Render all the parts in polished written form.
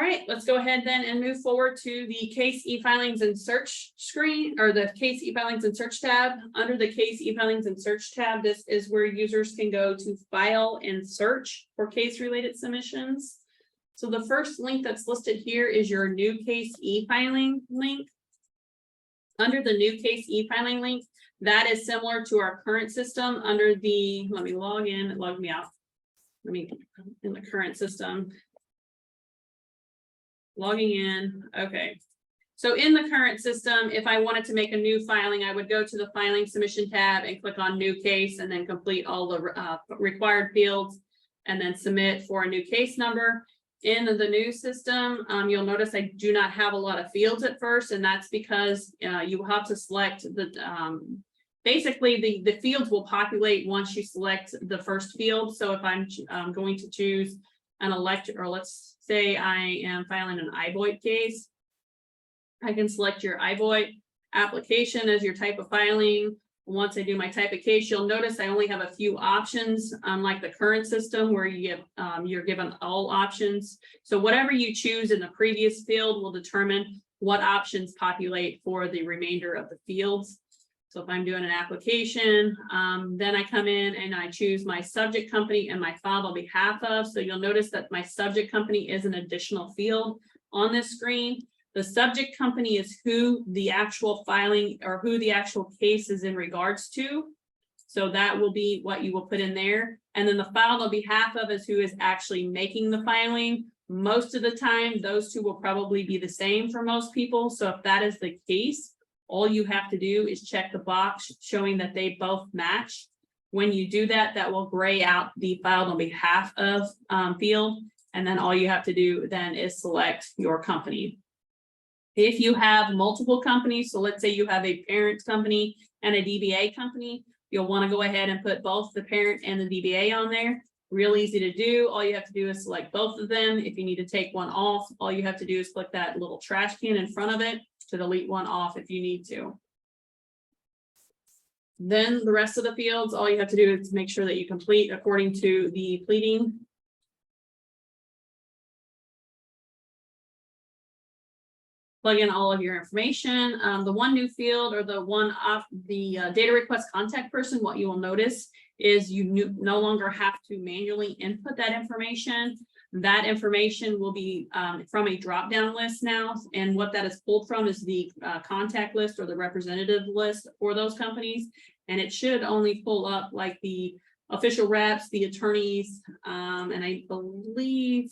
right, let's go ahead then and move forward to the case e-filings and search screen, or the case e-filings and search tab. Under the case e-filings and search tab, this is where users can go to file and search for case related submissions. So the first link that's listed here is your new case e-filing link. Under the new case e-filing link, that is similar to our current system under the, let me log in, it logged me out. Let me, in the current system. Logging in. Okay. So in the current system, if I wanted to make a new filing, I would go to the filing submission tab and click on new case and then complete all the required fields and then submit for a new case number. In the new system, you'll notice I do not have a lot of fields at first, and that's because you will have to select the basically the fields will populate once you select the first field. So if I'm going to choose an elector, or let's say I am filing an iVoid case, I can select your iVoid application as your type of filing. Once I do my type of case, you'll notice I only have a few options, unlike the current system where you get, you're given all options. So whatever you choose in the previous field will determine what options populate for the remainder of the fields. So if I'm doing an application, then I come in and I choose my subject company and my filed on behalf of. So you'll notice that my subject company is an additional field on this screen. The subject company is who the actual filing or who the actual case is in regards to. So that will be what you will put in there. And then the filed on behalf of is who is actually making the filing. Most of the time, those two will probably be the same for most people. So if that is the case, all you have to do is check the box showing that they both match. When you do that, that will gray out the filed on behalf of field. And then all you have to do then is select your company. If you have multiple companies, so let's say you have a parent company and a DBA company, you'll want to go ahead and put both the parent and the DBA on there. Real easy to do. All you have to do is select both of them. If you need to take one off, all you have to do is click that little trash can in front of it to delete one off if you need to. Then the rest of the fields, all you have to do is make sure that you complete according to the pleading. Plug in all of your information. The one new field or the one off the data request contact person, what you will notice is you no longer have to manually input that information. That information will be from a drop-down list now. And what that is pulled from is the contact list or the representative list for those companies. And it should only pull up like the official reps, the attorneys, and I believe,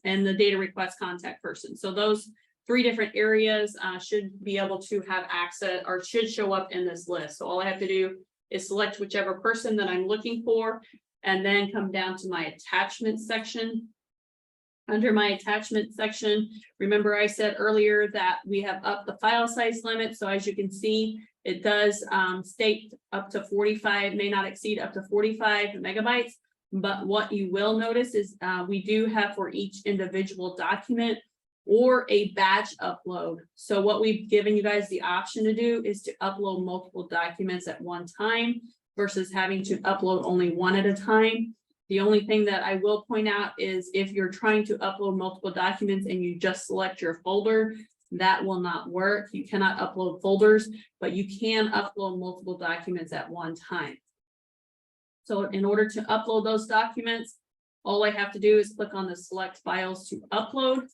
and the data request contact person. So those 3 different areas should be able to have access or should show up in this list. So all I have to do is select whichever person that I'm looking for and then come down to my attachment section. Under my attachment section, remember I said earlier that we have up the file size limit. So as you can see, it does state up to 45, may not exceed up to 45 megabytes. But what you will notice is we do have for each individual document or a batch upload. So what we've given you guys the option to do is to upload multiple documents at one time versus having to upload only one at a time. The only thing that I will point out is if you're trying to upload multiple documents and you just select your folder, that will not work. You cannot upload folders, but you can upload multiple documents at one time. So in order to upload those documents, all I have to do is click on the select files to upload.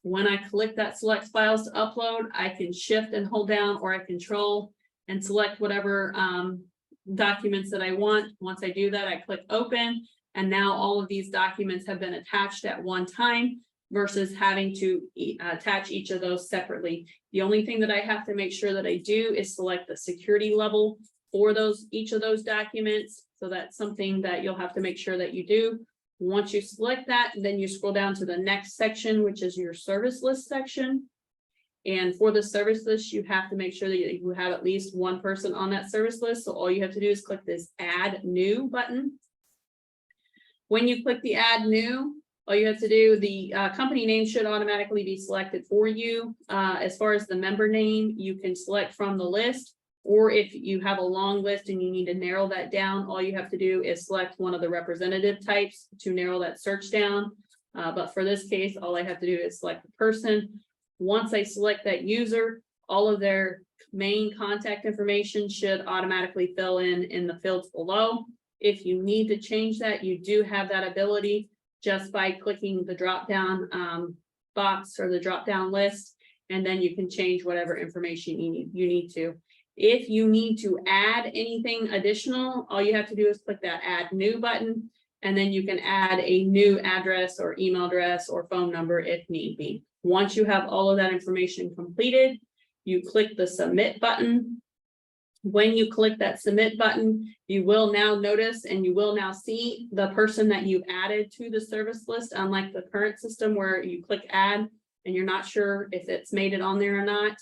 When I click that select files to upload, I can shift and hold down or I control and select whatever documents that I want. Once I do that, I click open. And now all of these documents have been attached at one time versus having to attach each of those separately. The only thing that I have to make sure that I do is select the security level for each of those documents. So that's something that you'll have to make sure that you do. Once you select that, then you scroll down to the next section, which is your service list section. And for the service list, you have to make sure that you have at least one person on that service list. So all you have to do is click this add new button. When you click the add new, all you have to do, the company name should automatically be selected for you. As far as the member name, you can select from the list. Or if you have a long list and you need to narrow that down, all you have to do is select one of the representative types to narrow that search down. But for this case, all I have to do is select the person. Once I select that user, all of their main contact information should automatically fill in the fields below. If you need to change that, you do have that ability just by clicking the drop down box or the drop down list, and then you can change whatever information you need to. If you need to add anything additional, all you have to do is click that add new button, and then you can add a new address or email address or phone number if need be. Once you have all of that information completed, you click the submit button. When you click that submit button, you will now notice and you will now see the person that you added to the service list, unlike the current system where you click add and you're not sure if it's made it on there or not.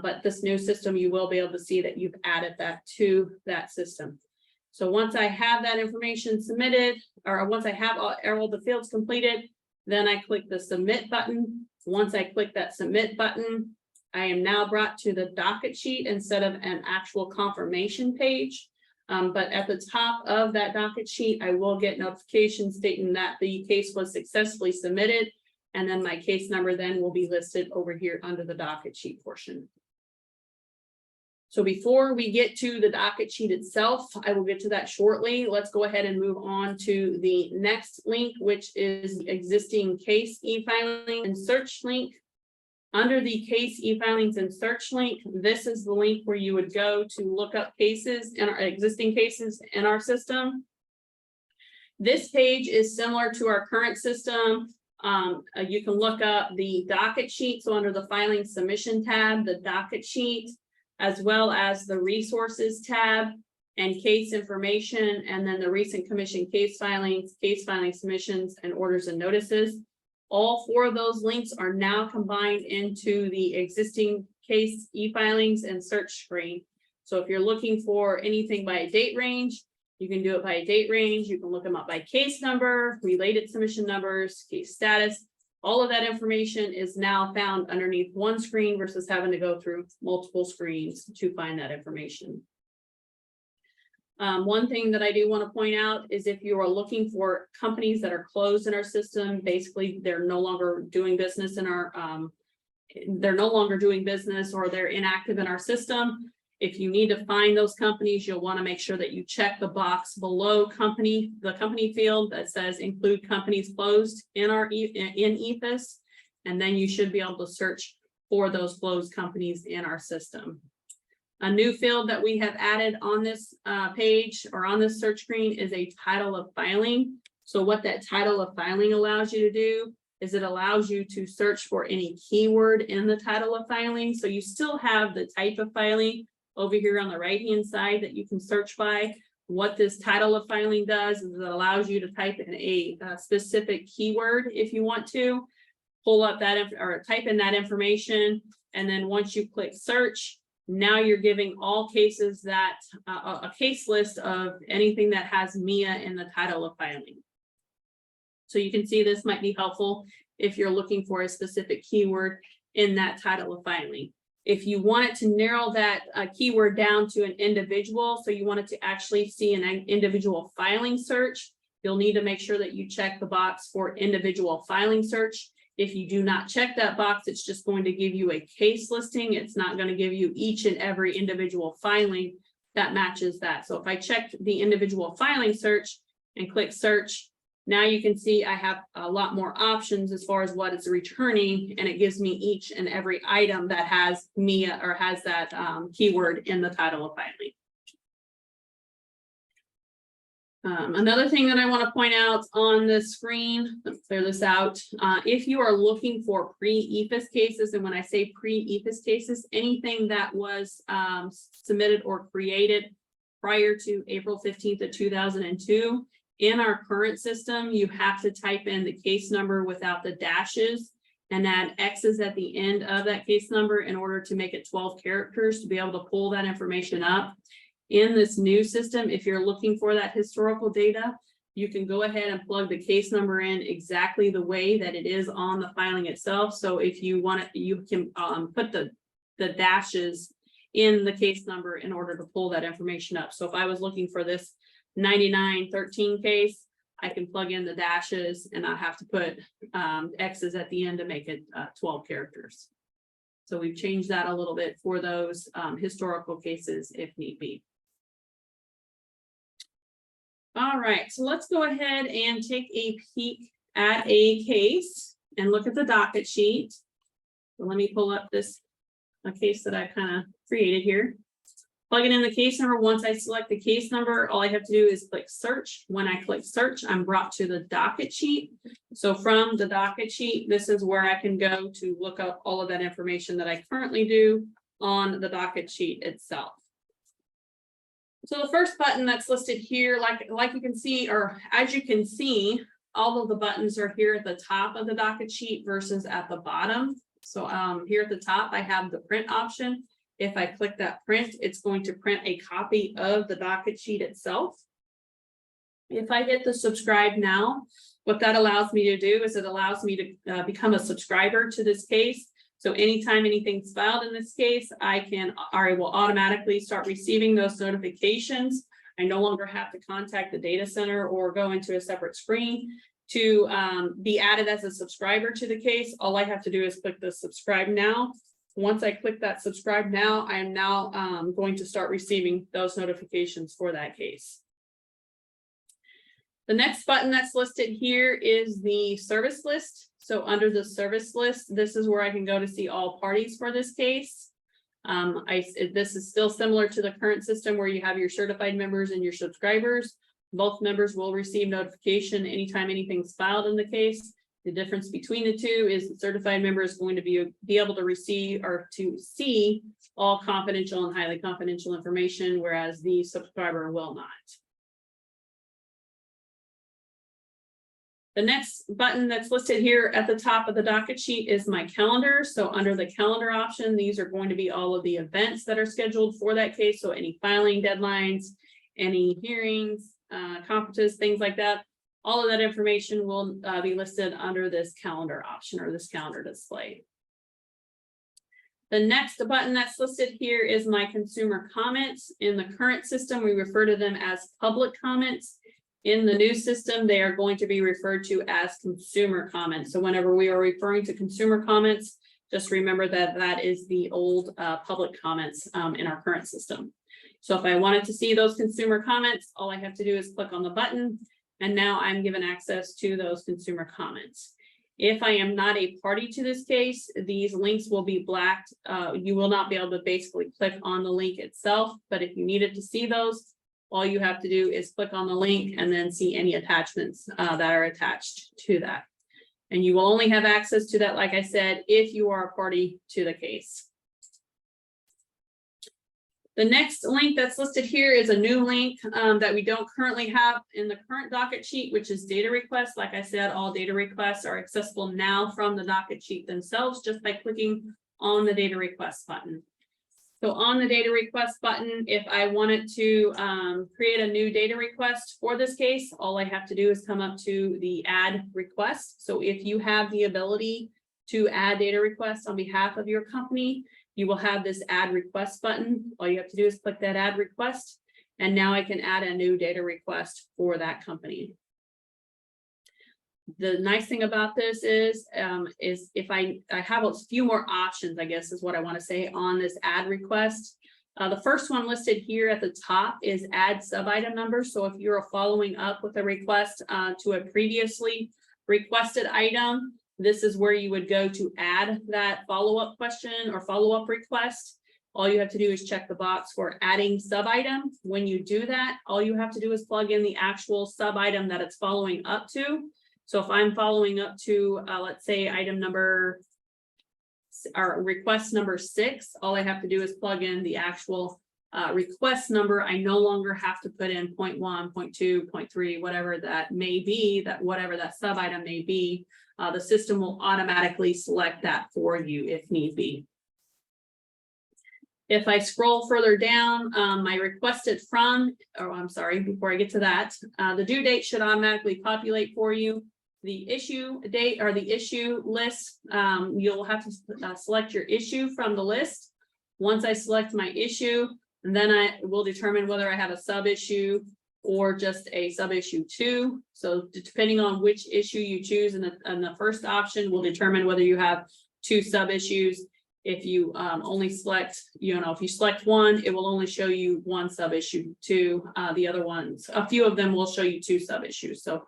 But this new system, you will be able to see that you've added that to that system. So once I have that information submitted, or once I have all the fields completed, then I click the submit button. Once I click that submit button, I am now brought to the docket sheet instead of an actual confirmation page. But at the top of that docket sheet, I will get notifications stating that the case was successfully submitted. And then my case number then will be listed over here under the docket sheet portion. So before we get to the docket sheet itself, I will get to that shortly. Let's go ahead and move on to the next link, which is the existing case e-filing and search link. Under the case e-filings and search link, this is the link where you would go to look up cases in our existing cases in our system. This page is similar to our current system. You can look up the docket sheet. So under the filing submission tab, the docket sheet, as well as the resources tab and case information, and then the recent commission case filing submissions, and orders and notices. All four of those links are now combined into the existing case e-filings and search screen. So if you're looking for anything by a date range, you can do it by a date range. You can look them up by case number, related submission numbers, case status. All of that information is now found underneath one screen versus having to go through multiple screens to find that information. One thing that I do want to point out is if you are looking for companies that are closed in our system, basically they're no longer doing business in our, or they're inactive in our system. If you need to find those companies, you'll want to make sure that you check the box below the company field that says include companies closed in our in EFIS, and then you should be able to search for those closed companies in our system. A new field that we have added on this page or on this search screen is a title of filing. So what that title of filing allows you to do is it allows you to search for any keyword in the title of filing. So you still have the type of filing over here on the right-hand side that you can search by. What this title of filing does is it allows you to type in a specific keyword if you want to pull up that or type in that information. And then once you click search, now you're giving all cases that a case list of anything that has MIA in the title of filing. So you can see this might be helpful if you're looking for a specific keyword in that title of filing. If you want it to narrow that keyword down to an individual, so you want it to actually see an individual filing search, you'll need to make sure that you check the box for individual filing search. If you do not check that box, it's just going to give you a case listing. It's not going to give you each and every individual filing that matches that. So if I check the individual filing search and click search, now you can see I have a lot more options as far as what it's returning, and it gives me each and every item that has MIA or has that keyword in the title of filing. Another thing that I want to point out on the screen, let's clear this out. If you are looking for pre-EFIS cases, and when I say pre-EFIS cases, anything that was submitted or created prior to April 15th of 2002, in our current system, you have to type in the case number without the dashes and add X's at the end of that case number in order to make it 12 characters to be able to pull that information up. In this new system, if you're looking for that historical data, you can go ahead and plug the case number in exactly the way that it is on the filing itself. So if you want it, you can put the dashes in the case number in order to pull that information up. So if I was looking for this 9913 case, I can plug in the dashes and I have to put X's at the end to make it 12 characters. So we've changed that a little bit for those historical cases if need be. All right, so let's go ahead and take a peek at a case and look at the docket sheet. So let me pull up a case that I kind of created here. Plug it in the case number. Once I select the case number, all I have to do is click search. When I click search, I'm brought to the docket sheet. So from the docket sheet, this is where I can go to look up all of that information that I currently do on the docket sheet itself. So the first button that's listed here, like you can see, or as you can see, all of the buttons are here at the top of the docket sheet versus at the bottom. So here at the top, I have the print option. If I click that print, it's going to print a copy of the docket sheet itself. If I hit the subscribe now, what that allows me to do is it allows me to become a subscriber to this case. So anytime anything's filed in this case, I will automatically start receiving those notifications. I no longer have to contact the data center or go into a separate screen to be added as a subscriber to the case. All I have to do is click the subscribe now. Once I click that subscribe now, I am now going to start receiving those notifications for that case. The next button that's listed here is the service list. So under the service list, this is where I can go to see all parties for this case. This is still similar to the current system where you have your certified members and your subscribers. Both members will receive notification anytime anything's filed in the case. The difference between the two is the certified member is going to be able to receive or to see all confidential and highly confidential information, whereas the subscriber will not. The next button that's listed here at the top of the docket sheet is my calendar. So under the calendar option, these are going to be all of the events that are scheduled for that case. So any filing deadlines, any hearings, conferences, things like that. All of that information will be listed under this calendar option or this calendar display. The next button that's listed here is my consumer comments. In the current system, we refer to them as public comments. In the new system, they are going to be referred to as consumer comments. So whenever we are referring to consumer comments, just remember that that is the old public comments in our current system. So if I wanted to see those consumer comments, all I have to do is click on the button, and now I'm given access to those consumer comments. If I am not a party to this case, these links will be blacked. You will not be able to basically click on the link itself, but if you needed to see those, all you have to do is click on the link and then see any attachments that are attached to that. And you will only have access to that, like I said, if you are a party to the case. The next link that's listed here is a new link that we don't currently have in the current docket sheet, which is data requests. Like I said, all data requests are accessible now from the docket sheet themselves just by clicking on the data request button. So on the data request button, if I wanted to create a new data request for this case, all I have to do is come up to the add request. So if you have the ability to add data requests on behalf of your company, you will have this add request button. All you have to do is click that add request, and now I can add a new data request for that company. The nice thing about this is if I have a few more options, I guess is what I want to say on this add request. The first one listed here at the top is add sub-item number. So if you're following up with a request to a previously requested item, this is where you would go to add that follow-up question or follow-up request. All you have to do is check the box for adding sub-item. When you do that, all you have to do is plug in the actual sub-item that it's following up to. So if I'm following up to, let's say item number, or request number 6, all I have to do is plug in the actual request number. I no longer have to put in 0.1, 0.2, 0.3, whatever that may be, whatever that sub item may be. The system will automatically select that for you if need be. If I scroll further down, my requested from, I'm sorry, before I get to that, the due date should automatically populate for you. The issue date or the issue list, you'll have to select your issue from the list. Once I select my issue, then I will determine whether I have a sub issue or just a sub-issue 2. So depending on which issue you choose in the first option will determine whether you have 2 sub-issues. If you only select, if you select one, it will only show you 1 sub-issue 2. The other ones, a few of them will show you 2 sub-issues. So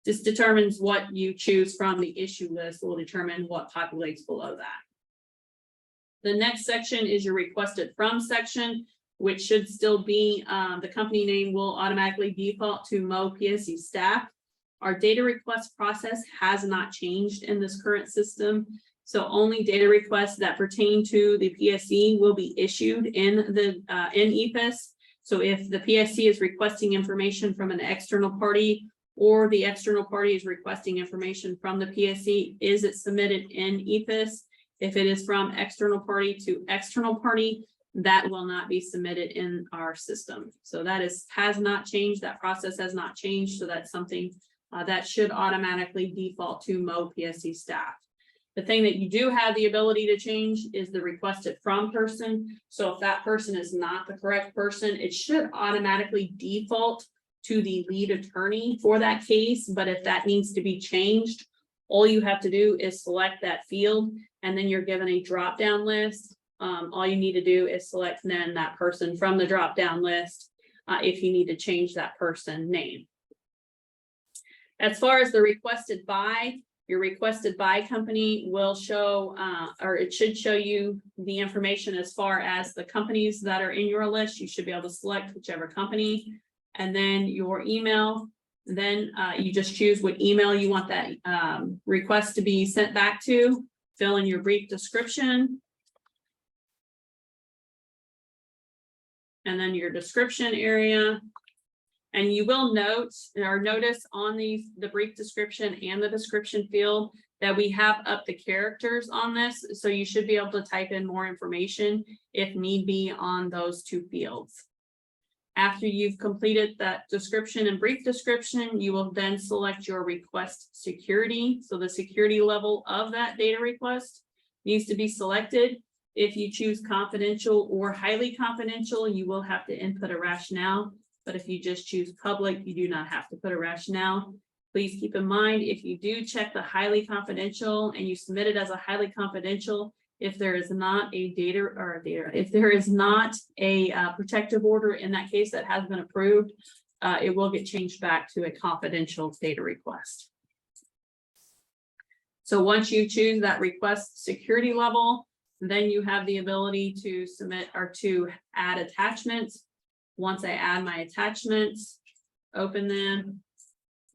this determines what you choose from the issue list will determine what populates below that. The next section is your requested from section, which should still be the company name will automatically default to Mo PSC staff. Our data request process has not changed in this current system. So only data requests that pertain to the PSC will be issued in EFIS. So if the PSC is requesting information from an external party, or the external party is requesting information from the PSC, is it submitted in EFIS? If it is from external party to external party, that will not be submitted in our system. So that has not changed. That process has not changed. So that's something that should automatically default to Mo PSC staff. The thing that you do have the ability to change is the requested from person. So if that person is not the correct person, it should automatically default to the lead attorney for that case. But if that needs to be changed, all you have to do is select that field, and then you're given a drop-down list. All you need to do is select then that person from the drop-down list if you need to change that person name. As far as the requested by, your requested by company will show, or it should show you the information as far as the companies that are in your list. You should be able to select whichever company, and then your email. Then you just choose what email you want that request to be sent back to. Fill in your brief description. And then your description area. And you will notice on the brief description and the description field that we have up the characters on this. So you should be able to type in more information if need be on those 2 fields. After you've completed that description and brief description, you will then select your request security. So the security level of that data request needs to be selected. If you choose confidential or highly confidential, you will have to input a rationale. But if you just choose public, you do not have to put a rationale. Please keep in mind, if you do check the highly confidential and you submit it as a highly confidential, if there is not a if there is not a protective order in that case that has been approved, it will get changed back to a confidential data request. So once you choose that request security level, then you have the ability to submit or to add attachments. Once I add my attachments, open them,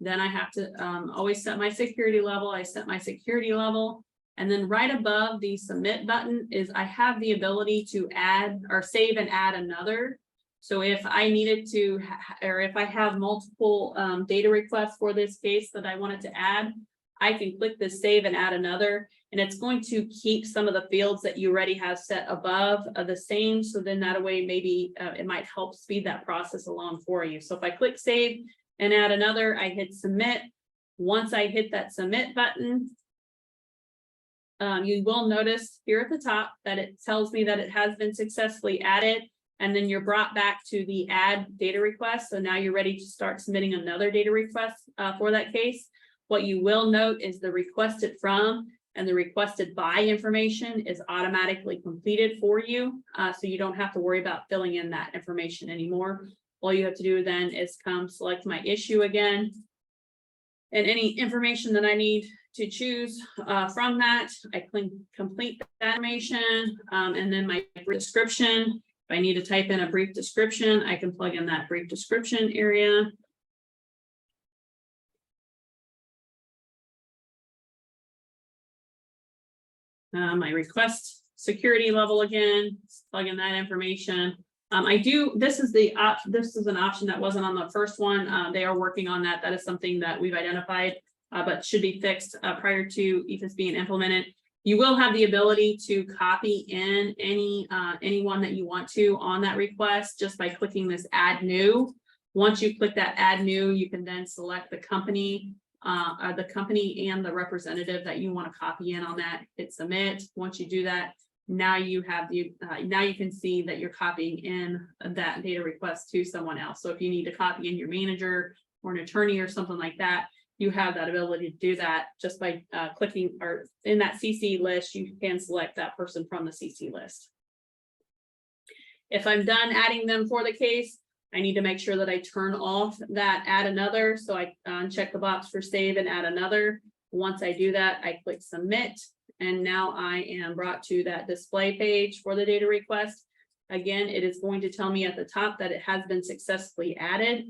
then I have to always set my security level. I set my security level. And then right above the submit button is I have the ability to add or save and add another. So if I needed to, or if I have multiple data requests for this case that I wanted to add, I can click this save and add another, and it's going to keep some of the fields that you already have set above the same. So then that way, maybe it might help speed that process along for you. So if I click save and add another, I hit submit. Once I hit that submit button, you will notice here at the top that it tells me that it has been successfully added, and then you're brought back to the add data request. So now you're ready to start submitting another data request for that case. What you will note is the requested from and the requested by information is automatically completed for you. So you don't have to worry about filling in that information anymore. All you have to do then is come select my issue again, and any information that I need to choose from that, I complete that information, and then my description. If I need to type in a brief description, I can plug in that brief description area. My request security level again, plug in that information. This is an option that wasn't on the first one. They are working on that. That is something that we've identified, but should be fixed prior to EFIS being implemented. You will have the ability to copy in anyone that you want to on that request just by clicking this add new. Once you click that add new, you can then select the company and the representative that you want to copy in on that, hit submit. Once you do that, now you have now you can see that you're copying in that data request to someone else. So if you need to copy in your manager or an attorney or something like that, you have that ability to do that just by clicking, or in that CC list, you can select that person from the CC list. If I'm done adding them for the case, I need to make sure that I turn off that add another. So I check the box for save and add another. Once I do that, I click submit. And now I am brought to that display page for the data request. Again, it is going to tell me at the top that it has been successfully added.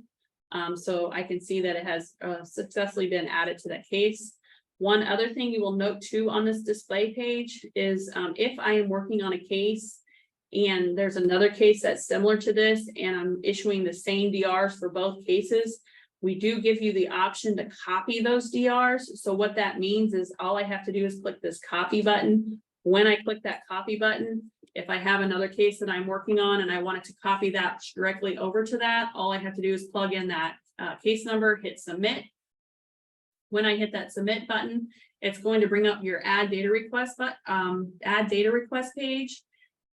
So I can see that it has successfully been added to that case. One other thing you will note too on this display page is if I am working on a case and there's another case that's similar to this and I'm issuing the same DRs for both cases, we do give you the option to copy those DRs. So what that means is all I have to do is click this copy button. When I click that copy button, if I have another case that I'm working on and I wanted to copy that directly over to that, all I have to do is plug in that case number, hit submit. When I hit that submit button, it's going to bring up your add data request page.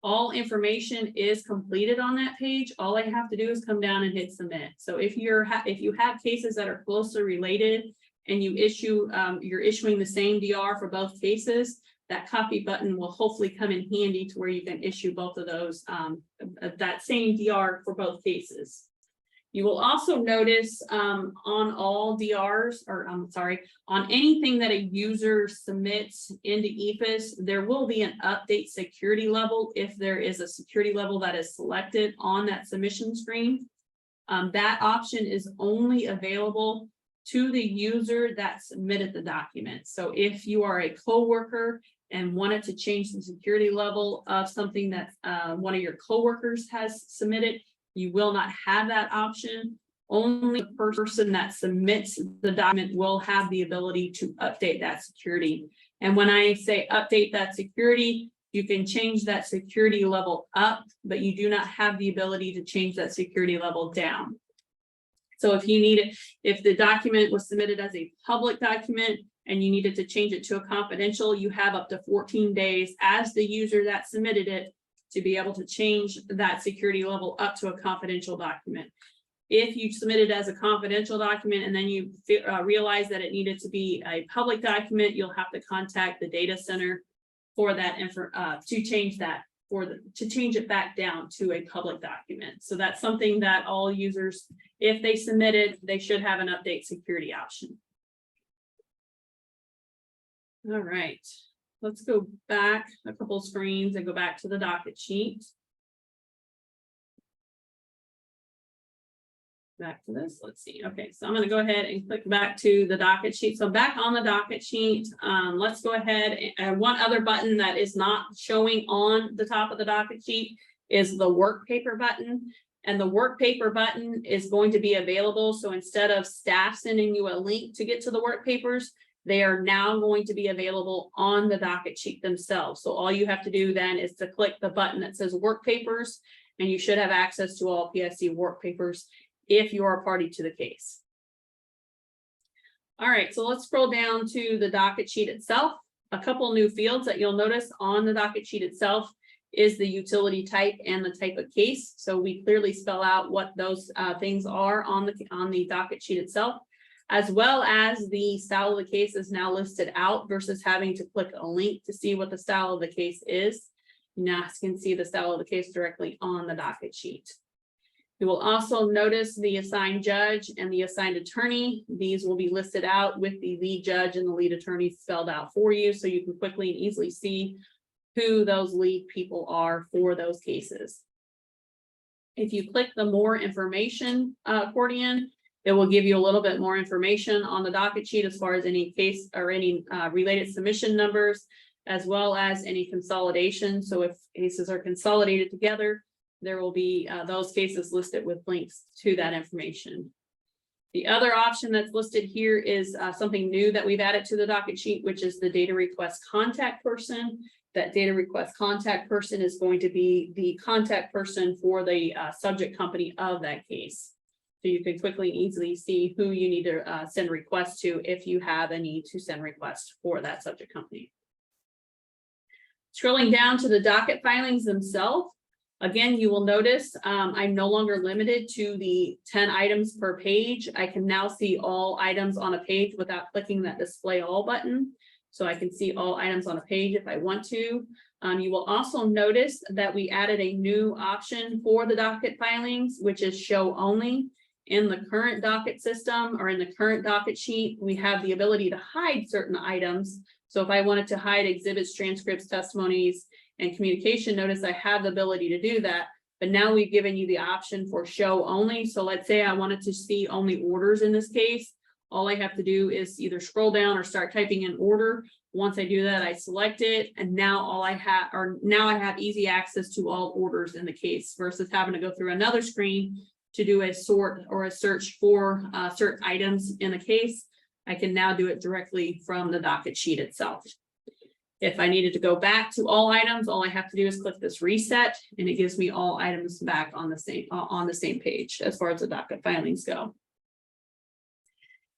All information is completed on that page. All I have to do is come down and hit submit. So if you have cases that are closely related and you you're issuing the same DR for both cases, that copy button will hopefully come in handy to where you can issue both of those, that same DR for both cases. You will also notice on all DRs, or I'm sorry, on anything that a user submits into EFIS, there will be an update security level if there is a security level that is selected on that submission screen. That option is only available to the user that submitted the document. So if you are a coworker and wanted to change the security level of something that one of your coworkers has submitted, you will not have that option. Only the person that submits the document will have the ability to update that security. And when I say update that security, you can change that security level up, but you do not have the ability to change that security level down. So if you need it, if the document was submitted as a public document and you needed to change it to a confidential, you have up to 14 days as the user that submitted it to be able to change that security level up to a confidential document. If you submitted as a confidential document and then you realize that it needed to be a public document, you'll have to contact the data center for that to change that, to change it back down to a public document. So that's something that all users, if they submitted, they should have an update security option. All right. Let's go back a couple of screens and go back to the docket sheet. Back to this, let's see. Okay, so I'm going to go ahead and click back to the docket sheet. So back on the docket sheet, let's go ahead and one other button that is not showing on the top of the docket sheet is the work paper button. And the work paper button is going to be available. So instead of staff sending you a link to get to the work papers, they are now going to be available on the docket sheet themselves. So all you have to do then is to click the button that says work papers, and you should have access to all PSC work papers if you are a party to the case. All right, so let's scroll down to the docket sheet itself. A couple new fields that you'll notice on the docket sheet itself is the utility type and the type of case. So we clearly spell out what those things are on the docket sheet itself, as well as the style of the case is now listed out versus having to click a link to see what the style of the case is. Now you can see the style of the case directly on the docket sheet. You will also notice the assigned judge and the assigned attorney. These will be listed out with the lead judge and the lead attorney spelled out for you, so you can quickly and easily see who those lead people are for those cases. If you click the more information accordion, it will give you a little bit more information on the docket sheet as far as any case or any related submission numbers, as well as any consolidation. So if cases are consolidated together, there will be those cases listed with links to that information. The other option that's listed here is something new that we've added to the docket sheet, which is the data request contact person. That data request contact person is going to be the contact person for the subject company of that case. So you can quickly and easily see who you need to send requests to if you have a need to send requests for that subject company. Scrolling down to the docket filings themselves, again, you will notice I'm no longer limited to the 10 items per page. I can now see all items on a page without clicking that display all button. So I can see all items on a page if I want to. You will also notice that we added a new option for the docket filings, which is show only. In the current docket system or in the current docket sheet, we have the ability to hide certain items. So if I wanted to hide exhibits, transcripts, testimonies, and communication notice, I have the ability to do that. But now we've given you the option for show only. So let's say I wanted to see only orders in this case. All I have to do is either scroll down or start typing in order. Once I do that, I select it, and now I have easy access to all orders in the case versus having to go through another screen to do a sort or a search for certain items in a case. I can now do it directly from the docket sheet itself. If I needed to go back to all items, all I have to do is click this reset, and it gives me all items back on the same page as far as the docket filings go.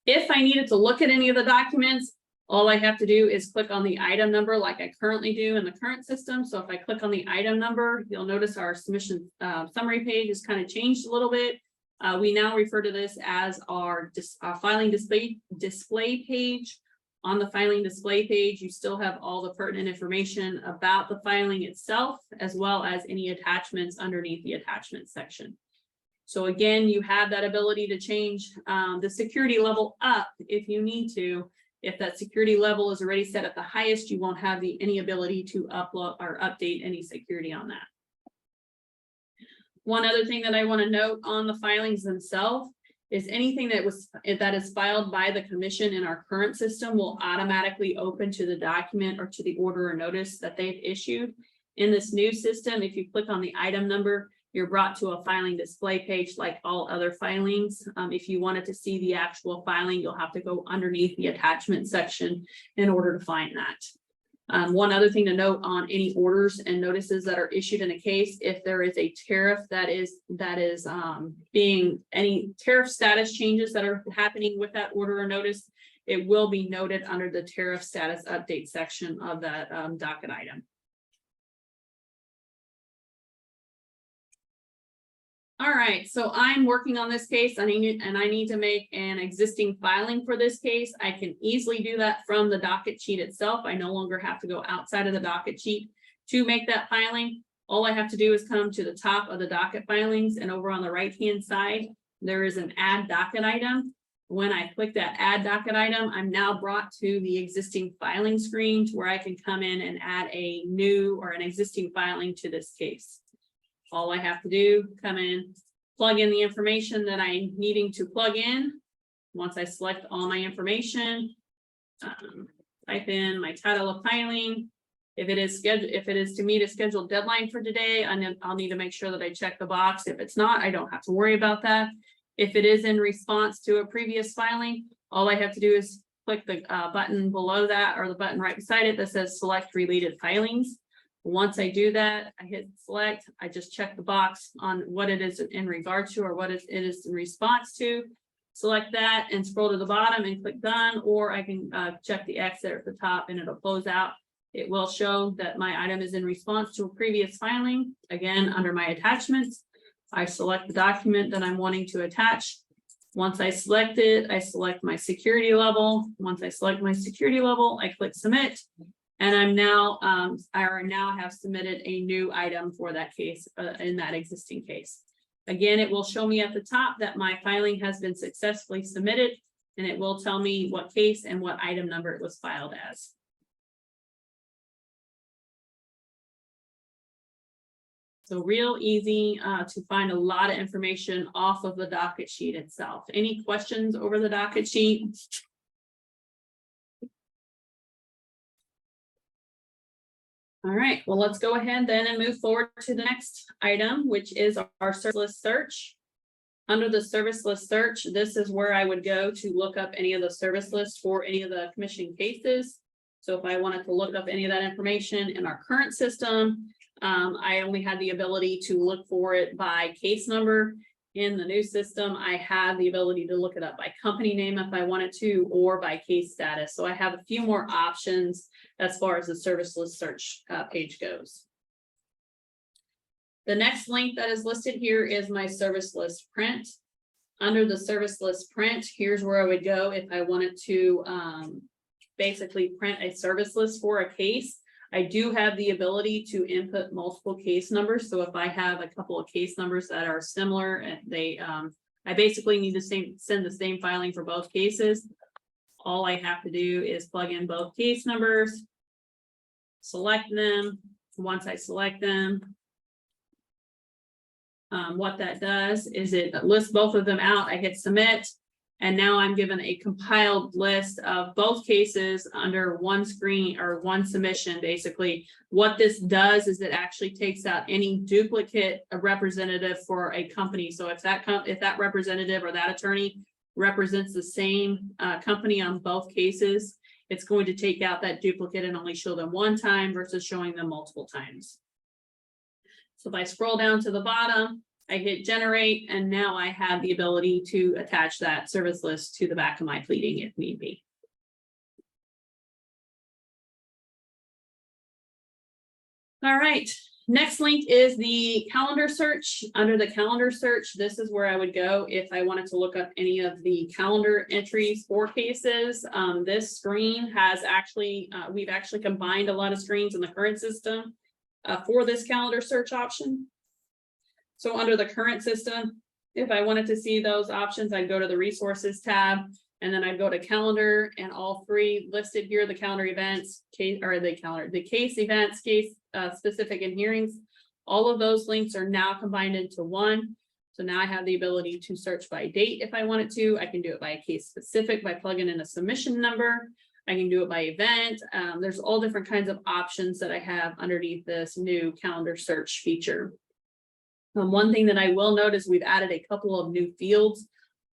If I needed to look at any of the documents, all I have to do is click on the item number like I currently do in the current system. So if I click on the item number, you'll notice our submission summary page is kind of changed a little bit. We now refer to this as our filing display page. On the filing display page, you still have all the pertinent information about the filing itself, as well as any attachments underneath the attachment section. So again, you have that ability to change the security level up if you need to. If that security level is already set at the highest, you won't have any ability to upload or update any security on that. One other thing that I want to note on the filings themselves is anything that is filed by the commission in our current system will automatically open to the document or to the order or notice that they've issued. In this new system, if you click on the item number, you're brought to a filing display page like all other filings. If you wanted to see the actual filing, you'll have to go underneath the attachment section in order to find that. One other thing to note on any orders and notices that are issued in a case, if there is a tariff that is being any tariff status changes that are happening with that order or notice, it will be noted under the tariff status update section of that docket item. All right, so I'm working on this case, and I need to make an existing filing for this case. I can easily do that from the docket sheet itself. I no longer have to go outside of the docket sheet to make that filing. All I have to do is come to the top of the docket filings, and over on the right-hand side, there is an add docket item. When I click that add docket item, I'm now brought to the existing filing screen to where I can come in and add a new or an existing filing to this case. All I have to do, come in, plug in the information that I'm needing to plug in. Once I select all my information, type in my title of filing. If it is to meet a scheduled deadline for today, I'll need to make sure that I check the box. If it's not, I don't have to worry about that. If it is in response to a previous filing, all I have to do is click the button below that or the button right beside it that says select related filings. Once I do that, I hit select, I just check the box on what it is in regard to or what it is in response to. Select that and scroll to the bottom and click done, or I can check the X there at the top and it'll close out. It will show that my item is in response to a previous filing. Again, under my attachments, I select the document that I'm wanting to attach. Once I select it, I select my security level. Once I select my security level, I click submit. And I now have submitted a new item for that case in that existing case. Again, it will show me at the top that my filing has been successfully submitted, and it will tell me what case and what item number it was filed as. So real easy to find a lot of information off of the docket sheet itself. Any questions over the docket sheet? All right, well, let's go ahead then and move forward to the next item, which is our service list search. Under the service list search, this is where I would go to look up any of the service lists for any of the commission cases. So if I wanted to look up any of that information in our current system, I only had the ability to look for it by case number. In the new system, I have the ability to look it up by company name if I wanted to, or by case status. So I have a few more options as far as the service list search page goes. The next link that is listed here is my service list print. Under the service list print, here's where I would go if I wanted to basically print a service list for a case. I do have the ability to input multiple case numbers. So if I have a couple of case numbers that are similar and they, I basically need to send the same filing for both cases. All I have to do is plug in both case numbers, select them. Once I select them, what that does is it lists both of them out. I hit submit. And now I'm given a compiled list of both cases under one screen or one submission. Basically, what this does is it actually takes out any duplicate representative for a company. So if that representative or that attorney represents the same company on both cases, it's going to take out that duplicate and only show them one time versus showing them multiple times. So if I scroll down to the bottom, I hit generate, and now I have the ability to attach that service list to the back of my pleading if need be. All right, next link is the calendar search. Under the calendar search, this is where I would go if I wanted to look up any of the calendar entries for cases. This screen has actually, we've actually combined a lot of screens in the current system for this calendar search option. So under the current system, if I wanted to see those options, I'd go to the resources tab, and then I'd go to calendar, and all three listed here, the calendar events, case events, case specific and hearings, all of those links are now combined into one. So now I have the ability to search by date if I wanted to. I can do it by a case specific by plugging in a submission number. I can do it by event. There's all different kinds of options that I have underneath this new calendar search feature. One thing that I will note is we've added a couple of new fields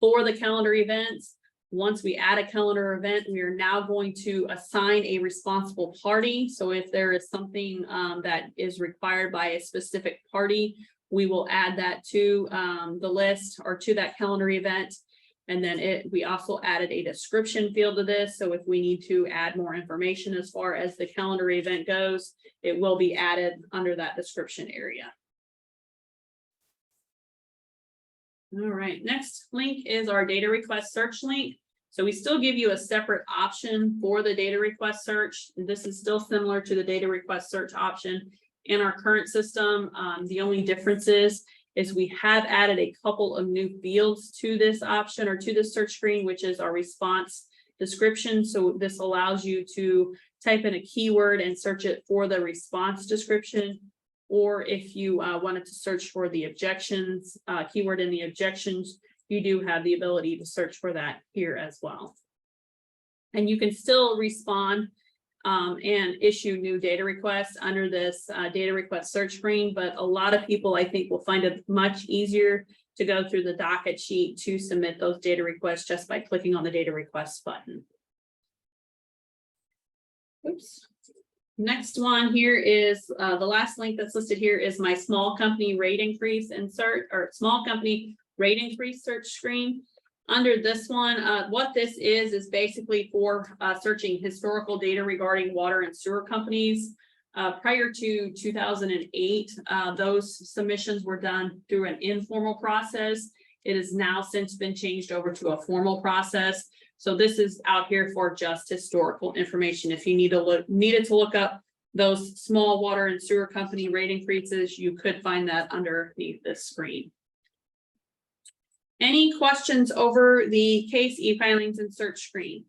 for the calendar events. Once we add a calendar event, we are now going to assign a responsible party. So if there is something that is required by a specific party, we will add that to the list or to that calendar event. And then we also added a description field to this. So if we need to add more information as far as the calendar event goes, it will be added under that description area. All right, next link is our data request search link. So we still give you a separate option for the data request search. This is still similar to the data request search option in our current system. The only difference is we have added a couple of new fields to this option or to the search screen, which is our response description. So this allows you to type in a keyword and search it for the response description. Or if you wanted to search for the objections, keyword in the objections, you do have the ability to search for that here as well. And you can still respond and issue new data requests under this data request search screen, but a lot of people I think will find it much easier to go through the docket sheet to submit those data requests just by clicking on the data request button. Oops. Next one here is the last link that's listed here is my small company rate increase insert or small company rate increase search screen. Under this one, what this is basically for searching historical data regarding water and sewer companies. Prior to 2008, those submissions were done through an informal process. It has now since been changed over to a formal process. So this is out here for just historical information. If you needed to look up those small water and sewer company rate increases, you could find that underneath this screen. Any questions over the case e-filings and search screen?